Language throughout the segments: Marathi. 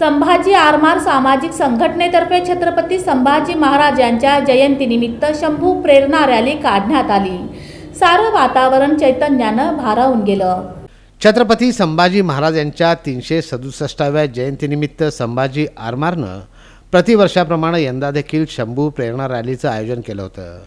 संभाजी आरमार सामाजिक संघटनेतर्फे छत्रपती संभाजी महाराज यांच्या जयंतीनिमित्त शंभू प्रेरणा रॅली काढण्यात आली। सारं वातावरण चैतन्यानं भारावून गेलं। छत्रपती संभाजी महाराज यांच्या 367व्या जयंतीनिमित्त संभाजी आरमारनं प्रतिवर्षाप्रमाणे यंदा देखील शंभू प्रेरणा रॅलीचं आयोजन केलं होतं।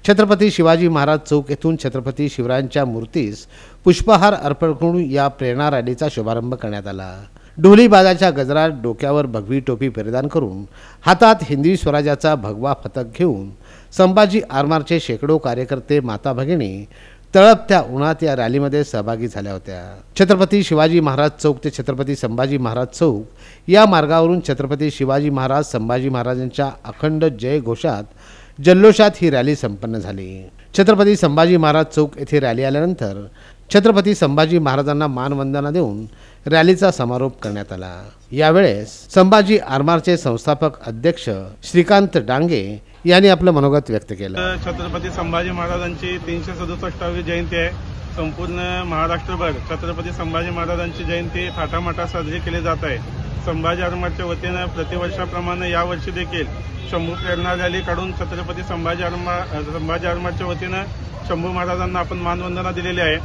छत्रपती शिवाजी महाराज चौक येथून छत्रपती शिवरायांच्या मूर्तीस पुष्पहार अर्पण करून या प्रेरणा रॅलीचा शुभारंभ करण्यात आला। ढोली बाजाच्या गजरात, डोक्यावर भगवी टोपी परिधान करून हातात हिंदवी स्वराज्याचा भगवा फतक घेऊन संभाजी आरमारचे शेकडो कार्यकर्ते, माता भगिनी तळपत्या उन्हात या रॅलीमध्ये सहभागी झाल्या होत्या। छत्रपती शिवाजी महाराज चौक ते छत्रपती संभाजी महाराज चौक या मार्गावरून छत्रपती शिवाजी महाराज, संभाजी महाराजांच्या अखंड जय घोषात जल्लोषात ही रॅली संपन्न झाली। छत्रपती संभाजी महाराज चौक येथे रॅली आल्यानंतर छत्रपती संभाजी महाराजांना मानवंदना देऊन रॅलीचा समारोप करण्यात आला। यावेळेस संभाजी आरमारचे संस्थापक अध्यक्ष श्रीकांत डांगे यांनी आपलं मनोगत व्यक्त केलं। छत्रपती संभाजी महाराजांची 367वी जयंती आहे। संपूर्ण महाराष्ट्रभर छत्रपती संभाजी महाराजांची जयंती थाटामाटात साजरी केली जात आहे। संभाजी आरमारच्या वतीनं प्रतिवर्षाप्रमाणे यावर्षी देखील शंभू प्रेरणा रॅली काढून छत्रपती संभाजी आरमारच्या वतीनं शंभू महाराजांना आपण मानवंदना दिलेली आहे।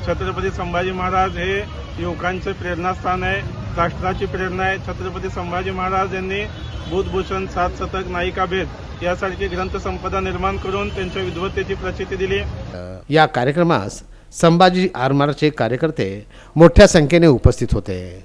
छत्रपती संभाजी महाराज हे युवकांचे प्रेरणास्थान आहे, राष्ट्राची प्रेरणा आहे। छत्रपती संभाजी महाराज यांनी बुधभूषण, 7 शतक, नायिकाभेद यासारखी ग्रंथसंपदा निर्माण करून त्यांच्या विद्वत्तेची प्रचिती दिली। या कार्यक्रमास संभाजी आरमारचे कार्यकर्ते मोठ्या संख्येने उपस्थित होते।